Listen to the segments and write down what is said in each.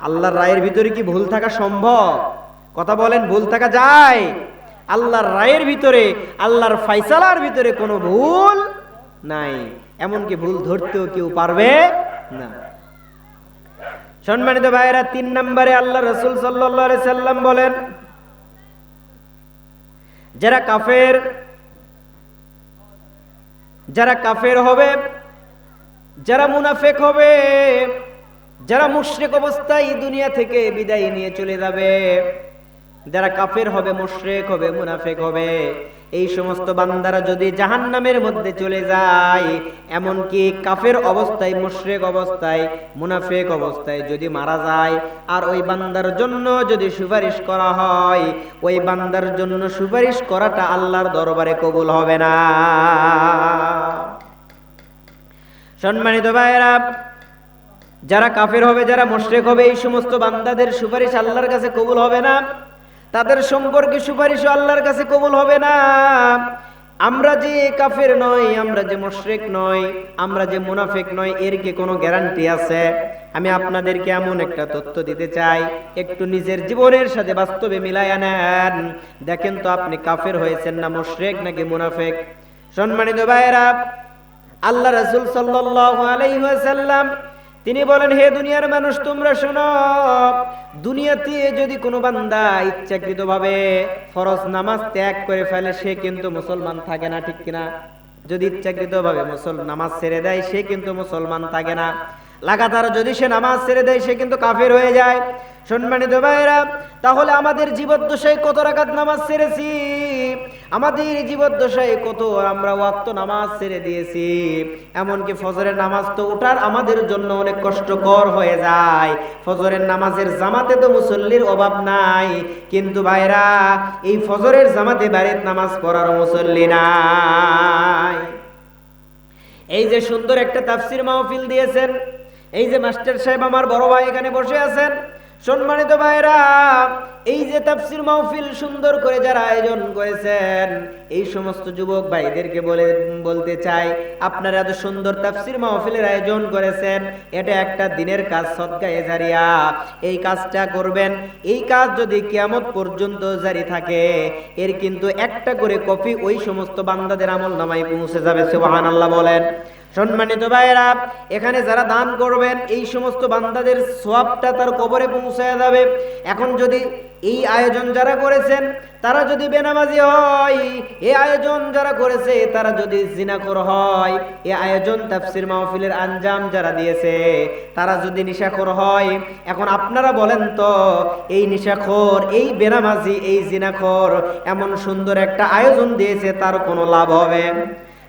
আল্লাহর রায়ের ভিতরে কি ভুল থাকা সম্ভব? কথা বলেন, ভুল থাকা যায়? আল্লাহর রায়ের ভিতরে, আল্লাহর ফায়সালার ভিতরে কোনো ভুল নাই, এমনকি ভুল ধরতেও কেউ পারবে না। সম্মানিত ভাইয়েরা, 3 নম্বরে আল্লাহ রাসূল সাল্লাল্লাহু আলাইহি সাল্লাম বলেন, যারা কাফের হবে, যারা মুনাফিক হবে, যারা মুশরিক অবস্থায় দুনিয়া থেকে বিদায় নিয়ে চলে যাবে, যারা কাফের হবে, মুশরিক হবে, মুনাফিক হবে, এই সমস্ত বান্দারা যদি জাহান্নামের মধ্যে চলে যায়, এমনকি কাফের অবস্থায়, মুশরিক অবস্থায়, মুনাফিক অবস্থায় যদি মারা যায়, আর ওই বান্দার জন্য যদি সুপারিশ করা হয়, ওই বান্দার জন্য সুপারিশ করাটা আল্লাহর দরবারে কবুল হবে না। সম্মানিত ভাইয়েরা, যারা কাফের হবে, যারা মুশরিক হবে, এই সমস্ত বান্দাদের সুপারিশ আল্লাহর কাছে কবুল হবে না, তাদের সম্পর্কে সুপারিশও আল্লাহর কাছে কবুল হবে না। আমরা যে কাফের নই, আমরা যে মুশরিক নই, আমরা যে মুনাফিক নই, এর কি কোনো গ্যারান্টি আছে? আমি আপনাদেরকে এমন একটা তথ্য দিতে চাই, একটু নিজের জীবনের সাথে বাস্তবে মিলায়া নেন, দেখেন তো আপনি কাফের হয়েছেন না মুশরিক নাকি মুনাফিক। সম্মানিত ভাইয়েরা, আল্লাহ রাসূল সাল্লাল্লাহু আলাইহি ওয়াসাল্লাম তিনি বলেন, হে দুনিয়ার মানুষ, তোমরা শোনো, দুনিয়াতে যদি কোনো বান্দা ইচ্ছাকৃতভাবে ফরজ নামাজ ত্যাগ করে ফেলে, সে কিন্তু মুসলমান থাকে না, ঠিক কিনা? যদি ইচ্ছাকৃতভাবে নামাজ ছেড়ে দেয়, সে কিন্তু মুসলমান থাকে না। লাগাতার যদি সে নামাজ ছেড়ে দেয়, সে কিন্তু কাফের হয়ে যায়। সম্মানিত ভাইয়েরা, তাহলে আমাদের জীবদ্দশায় কত রাকাত নামাজ ছেড়েছি, আমাদের জীবদ্দশায় কত আমরা ওয়াক্ত নামাজ ছেড়ে দিয়েছি, এমনকি ফজরের নামাজ তো ওঠার আমাদের জন্য অনেক কষ্টকর হয়ে যায়। ফজরের নামাজের জামাতে তো মুসল্লির অভাব নাই, কিন্তু ভাইরা এই ফজরের জামাতে বাড়ির নামাজ পড়ার মুসল্লি নাই। এই যে সুন্দর একটা তাফসীর মাহফিল দিয়েছেন, এই যে মাস্টার সাহেব আমার বড় ভাই এখানে বসে আছেন, সম্মানিত ভাইরা, এই যে তাফসীর মাহফিল সুন্দর করে যারা আয়োজন করেছেন, এই সমস্ত যুবক ভাইদেরকে বলতে চাই, আপনারা এত সুন্দর তাফসীর মাহফিলের আয়োজন করেছেন, এটা একটা দিনের কাজ, সদকায়ে জারিয়া। এই কাজটা করবেন, এই কাজ যদি কিয়ামত পর্যন্ত জারি থাকে, এর কিন্তু একটা করে কপি ওই সমস্ত বান্দাদের আমলনামায় পৌঁছে যাবে। সুবহানাল্লাহ বলেন। সম্মানিত ভাইয়েরা, এখানে যারা দান করবেন, এই সমস্ত বান্দাদের সওয়াবটা তার কবরে পৌঁছায় যাবে। এখন যদি এই আয়োজন যারা করেছেন, তারা যদি বেনামাজি হয়, এই আয়োজন যারা করেছে তারা যদি জিনাখোর হয়, এই আয়োজন তাফসীর মাহফিলের আঞ্জাম যারা দিয়েছে তারা যদি নিশাখোর হয়, এখন আপনারা বলেন তো, এই নিশাখোর, এই বেনামাজি, এই জিনাখোর এমন সুন্দর একটা আয়োজন দিয়েছে, তার কোনো লাভ হবে?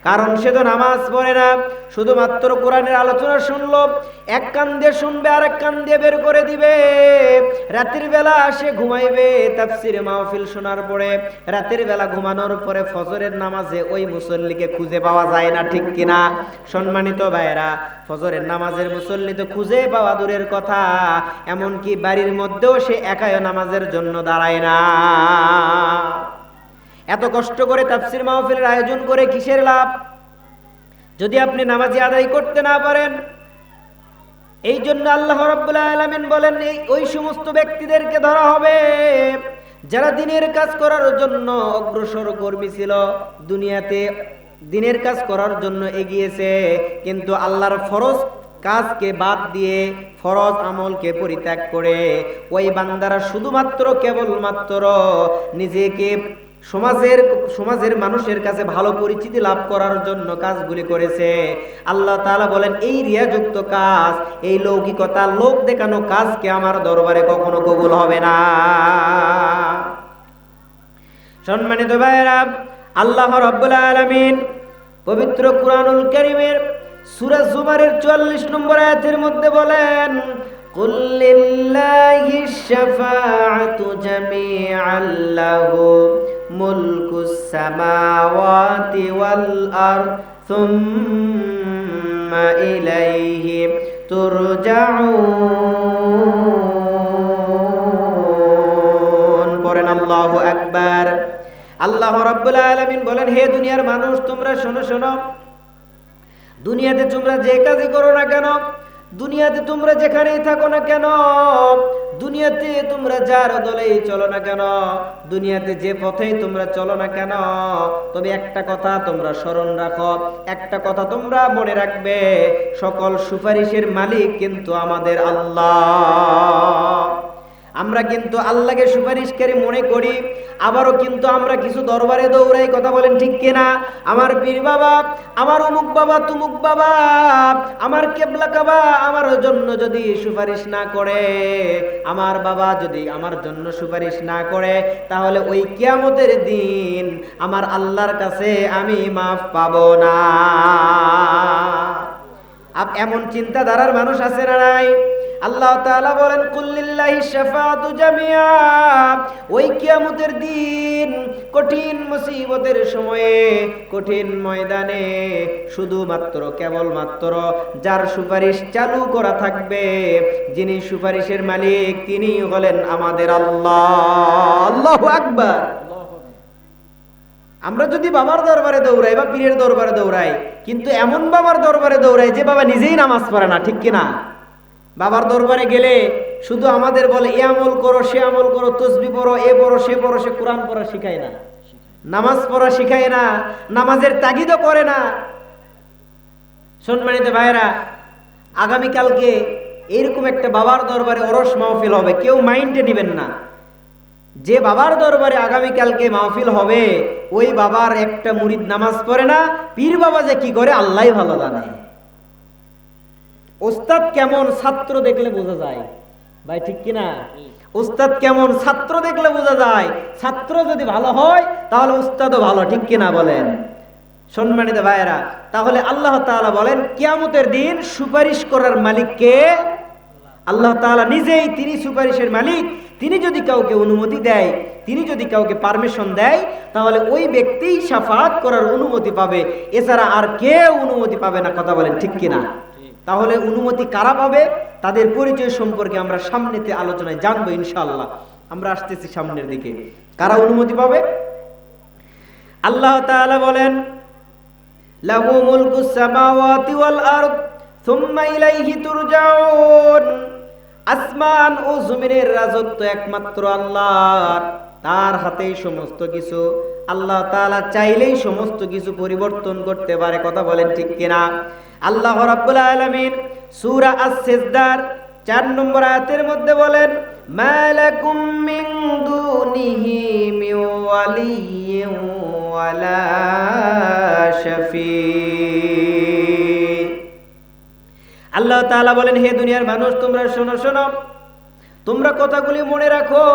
কারণ সে তো নামাজ পড়ে না, শুধুমাত্র কোরআনের আলোচনা শুনলো, এক কান দিয়ে শুনবে আর এক কান দিয়ে বের করে দিবে। রাতের বেলা সে ঘুমাইবে তাফসীর মাহফিল শোনার পরে, রাতের বেলা ঘুমানোর পরে ফজরের নামাজে ওই মুসল্লিকে খুঁজে পাওয়া যায় না, ঠিক কিনা? সম্মানিত ভাইয়েরা, ফজরের নামাজের মুসল্লি তো খুঁজে পাওয়া দূরের কথা, এমনকি বাড়ির মধ্যেও সে একাই নামাজের জন্য দাঁড়ায় না। এত কষ্ট করে তাফসীর মাহফিলের আয়োজন করে কিসের লাভ, যদি আপনি নামাজি আদায় করতে না পারেন? এই জন্য আল্লাহ রাব্বুল আলামিন বলেন, ওই সমস্ত ব্যক্তিদেরকে ধরা হবে যারা দিনের কাজ করার জন্য অগ্রসর কর্মী ছিল, দুনিয়াতে দিনের কাজ করার জন্য এগিয়েছে, কিন্তু আল্লাহর ফরজ কাজকে বাদ দিয়ে, ফরজ আমলকে পরিত্যাগ করে ওই বান্দারা শুধুমাত্র কেবলমাত্র নিজেকে সমাজের মানুষের কাছে ভালো পরিচিতি লাভ করার জন্য কাজগুলি করেছে। আল্লাহ তাআলা বলেন, এই রিয়াযুক্ত কাজ, এই লৌকিকতা, লোক দেখানো কাজকে আমার দরবারে কখনো কবুল হবে না। সম্মানিত ভাইয়েরা, আল্লাহ রাব্বুল আলামিন পবিত্র কুরআনুল কারীমের সূরা জুমারের 44 নম্বর আয়াতের মধ্যে বলেন, قل لله الشفاعة جميعا له ملك السماوات والأرض ثم إليه ترجعون। পড়েন আল্লাহু আকবার। আল্লাহ রাব্বুল আলামিন বলেন, হে দুনিয়ার মানুষ, তোমরা শোনো শোনো, দুনিয়াতে তোমরা যে কাজই করো না কেন, দুনিয়াতে তোমরা যেখানেই থাকো না কেন, দুনিয়াতে তোমরা যার দলেই চলো না কেন, দুনিয়াতে যে পথেই তোমরা চলো না কেন, তবে একটা কথা তোমরা স্মরণ রাখো, একটা কথা তোমরা মনে রাখবে, সকল সুপারিশের মালিক কিন্তু আমাদের আল্লাহ। আমরা কিন্তু আল্লাহকে সুপারিশকারী মনে করি, আবারও কিন্তু আমরা কিছু দরবারে দৌড়াই, কথা বলেন ঠিক কিনা? আমার পীর বাবা, আমার অমুক বাবা, তুমুক বাবা, আমার কেবলা কাবা আমার জন্য যদি সুপারিশ না করে, আমার বাবা যদি আমার জন্য সুপারিশ না করে, তাহলে ওই কিয়ামতের দিন আমার আল্লাহর কাছে আমি মাফ পাবো না। এমন চিন্তাধারার মানুষ আছে না নাই? আল্লাহ তাআলা বলেন কুল্লিল্লাহি শাফাআতু জামিআ। ওই কিয়ামতের দিন কঠিন মুসিবতের সময়ে, কঠিন ময়দানে শুধুমাত্র কেবলমাত্র যার সুপারিশ চালু করা থাকবে, যিনি সুপারিশের মালিক, তিনি হলেন আমাদের আল্লাহ। আল্লাহু আকবার। আমরা যদি বাবার দরবারে দৌড়াই বা পীরের দরবারে দৌড়াই, কিন্তু এমন বাবার দরবারে দৌড়াই যে বাবা নিজেই নামাজ পড়ে না, ঠিক কিনা? বাবার দরবারে গেলে শুধু আমাদের বলে এ আমল করো, সে আমল করো, তসবিহ পড়ো, এ পড়ো, সে পড়ো, সে কোরআন পড়া শিখায় না, নামাজ পড়া শিখায় না, নামাজের তাগিদও করে না। সম্মানিত ভাইরা, আগামীকালকে এরকম একটা বাবার দরবারে ওরস মাহফিল হবে, কেউ মাইন্ডে নেবেন না। যে বাবার দরবারে আগামীকালকে মাহফিল হবে, ওই বাবার একটা মুরিদ নামাজ পড়ে না, পীর বাবা যে কি করে আল্লাহই ভালো জানে। ওস্তাদ কেমন ছাত্র দেখলে বোঝা যায়, ভাই ঠিক কিনা? ওস্তাদ কেমন ছাত্র দেখলে বোঝা যায়। ছাত্র যদি ভালো হয় তাহলে ওস্তাদও ভালো, ঠিক কিনা বলেন? সম্মানিত ভাইয়েরা, তাহলে আল্লাহ তাআলা বলেন কিয়ামতের দিন সুপারিশ করার মালিক কে? আল্লাহ তাআলা নিজেই, তিনি সুপারিশের মালিক। তিনি যদি কাউকে অনুমতি দেয়, তিনি যদি কাউকে পারমিশন দেয়, তাহলে ওই ব্যক্তিই শাফাআত করার অনুমতি পাবে, এছাড়া আর কেউ অনুমতি পাবে না, কথা বলেন ঠিক কিনা? তাহলে অনুমতি কারা পাবে, তাদের পরিচয় সম্পর্কে আমরা সামনেতে আলোচনায় জানবো ইনশাআল্লাহ। আমরা আসতেছি সামনের দিকে। কারা অনুমতি পাবে? আল্লাহ তাআলা বলেন লাহু মুলকুস সামাওয়াতি ওয়াল আরদ সুম্মা ইলাইহি তুরজাউন। আসমান ও জমিনের রাজত্ব একমাত্র আল্লাহর, তার হাতেই সমস্ত কিছু। আল্লাহ তাআলা চাইলেই সমস্ত কিছু পরিবর্তন করতে পারে, কথা বলেন ঠিক কিনা? আল্লাহ রাব্বুল আলামিন সূরা আস-সিজদার 4 নম্বর আয়াতের মধ্যে বলেন মালাকুম মিন দুনিহি মিন ওয়ালিয়্যিন ওয়ালা শাফি। আল্লাহ তাআলা বলেন হে দুনিয়ার মানুষ, তোমরা শোনো শোনো, তোমরা কথাগুলি মনে রাখো।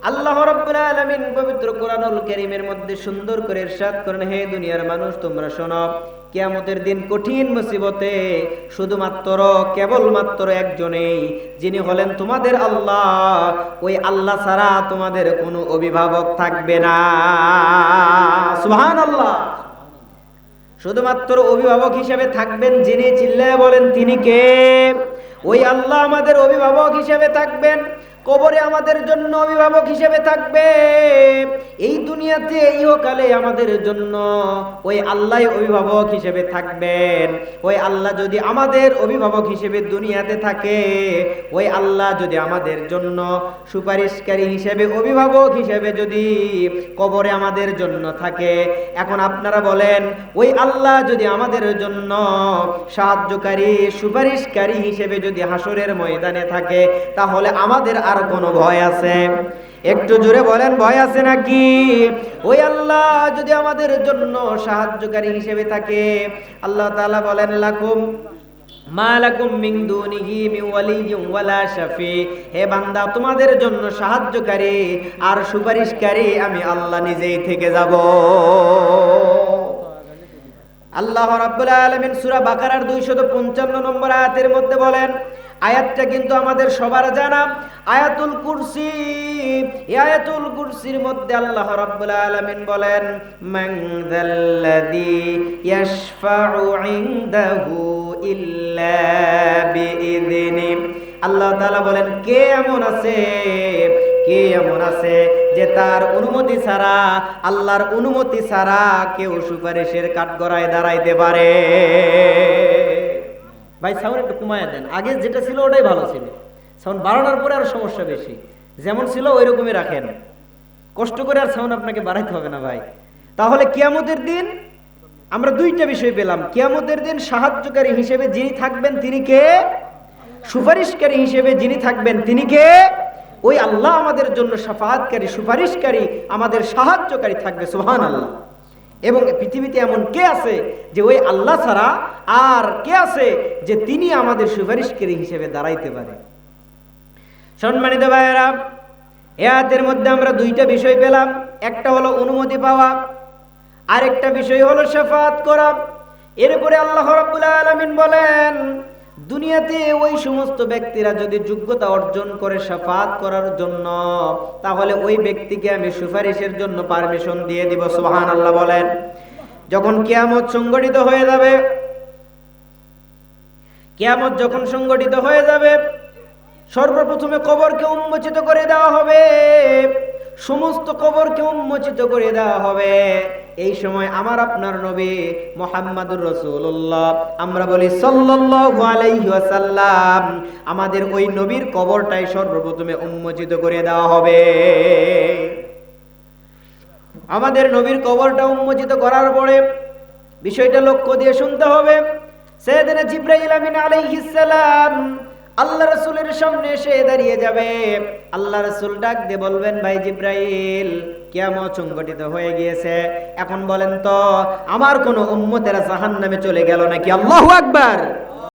আল্লাহ রাব্বুল আলামিন পবিত্র কোরআনুল কারীমের মধ্যে সুন্দর করে ইরশাদ করেন হে দুনিয়ার মানুষ তোমরা শোনো, কিয়ামতের দিন কঠিন মুসিবতে শুধুমাত্র কেবলমাত্র একজনেই, যিনি হলেন তোমাদের আল্লাহ, ওই আল্লাহ ছাড়া তোমাদের কোনো অভিভাবক থাকবে না। সুবহানাল্লাহ। শুধুমাত্র অভিভাবক হিসেবে থাকবেন যিনি, চিল্লায়ে বলেন তিনি কে? ওই আল্লাহ আমাদের অভিভাবক হিসেবে থাকবেন, কবরে আমাদের জন্য অভিভাবক হিসেবে থাকবে, এই দুনিয়াতে ইহকালে আমাদের জন্য ওই আল্লাহ অভিভাবক হিসেবে থাকবেন। ওই আল্লাহ যদি আমাদের অভিভাবক হিসেবে দুনিয়াতে থাকে, ওই আল্লাহ যদি আমাদের জন্য সুপারিশকারী হিসেবে, অভিভাবক হিসেবে যদি কবরে আমাদের জন্য থাকে, এখন আপনারা বলেন ওই আল্লাহ যদি আমাদের জন্য সাহায্যকারী, সুপারিশকারী হিসেবে যদি হাসরের ময়দানে থাকে, তাহলে আমাদের আর কোনো ভয় আছে? একটু জোরে বলেন, ভয় আছে নাকি? ওই আল্লাহ যদি আমাদের জন্য সাহায্যকারী হিসেবে থাকে, আল্লাহ তাআলা বলেন লাকুম মালাকুম মিন দুনিহি মিন ওয়ালিয়্যিন ওয়ালা শাফি। হে বান্দা, তোমাদের জন্য সাহায্যকারী আর সুপারিশকারী আমি আল্লাহ নিজেই থেকে যাব। আল্লাহ রাব্বুল আলামিন সূরা বাকারার 255 নম্বর আয়াতের মধ্যে বলেন, আয়াতটা কিন্তু আমাদের সবার জানা, আয়াতুল কুরসি। এই আয়াতুল কুরসির মধ্যে আল্লাহ রাব্বুল আলামিন বলেন মান যাল্লাযী ইয়াশফাউ ইনদাহু ইল্লা বিইযনি। আল্লাহ তাআলা বলেন কে এমন আছে, কে এমন আছে যে তার অনুমতি ছাড়া, আল্লাহর অনুমতি ছাড়া কেউ সুপারিশের কাঠগড়ায় দাঁড়াইতে পারে? ভাই সাউন্ড একটু কমায় দেন, আগে যেটা ছিল ওটাই ভালো ছিল, সাউন্ড বাড়ানোর পরে আরো সমস্যা বেশি, যেমন ছিল ওই রকমই রাখেন, কষ্ট করে আর সাউন্ড আপনাকে বাড়াইতে হবে না ভাই। তাহলে কিয়ামতের দিন আমরা দুইটা বিষয় পেলাম। কিয়ামতের দিন সাহায্যকারী হিসেবে যিনি থাকবেন তিনি কে? সুপারিশকারী হিসেবে যিনি থাকবেন তিনি কে? ওই আল্লাহ আমাদের জন্য শাফাআতকারী, সুপারিশকারী, আমাদের সাহায্যকারী থাকবে, সুবহানাল্লাহ। এবং পৃথিবীতে এমন কে আছে যে ওই আল্লাহ ছাড়া আর কে আছে যে তিনি আমাদের সুপারিশকারী হিসেবে দাঁড়াইতে পারে? সম্মানিত ভাইয়েরা, এই আয়াতের মধ্যে আমরা দুইটা বিষয় পেলাম, একটা হলো অনুমতি পাওয়া, আরেকটা বিষয় হলো শাফাআত করা। এরপরে আল্লাহ রাব্বুল আলামিন বলেন, দুনিয়াতে ওই সমস্ত ব্যক্তিরা যদি যোগ্যতা অর্জন করে শাফাআত করার জন্য, তাহলে ওই ব্যক্তিকে আমি সুপারিশের জন্য পারমিশন দিয়ে দিব, সুবহানাল্লাহ বলেন। যখন কিয়ামত সংগঠিত হয়ে যাবে, কিয়ামত যখন সংগঠিত হয়ে যাবে, সর্বপ্রথমে কবরকে উন্মোচিত করে দেওয়া হবে, সমস্ত কবরকে উন্মোচিত করে দেওয়া হবে। এই সময় আমার আপনার নবী মুহাম্মাদুর রাসূলুল্লাহ, আমরা বলি সাল্লাল্লাহু আলাইহি ওয়াসাল্লাম, আমাদের ওই নবীর কবরটাই সর্বপ্রথমে উন্মোচিত করে দেওয়া হবে। আমাদের নবীর কবরটা উন্মোচিত করার পরে বিষয়টা লক্ষ্য দিয়ে শুনতে হবে। সাইয়েদনা জিবরাইল আমিন আলাইহিস সালাম আল্লাহ রাসূলের সামনে এসে দাঁড়িয়ে যাবে। আল্লাহ রাসূল ডাক দিয়ে বলবেন, ভাই জিবরাইল, কিয়ামত সংগঠিত হয়ে গিয়েছে, এখন বলেন তো আমার কোন উম্মতেরা জাহান্নামে চলে গেল নাকি? আল্লাহু আকবার।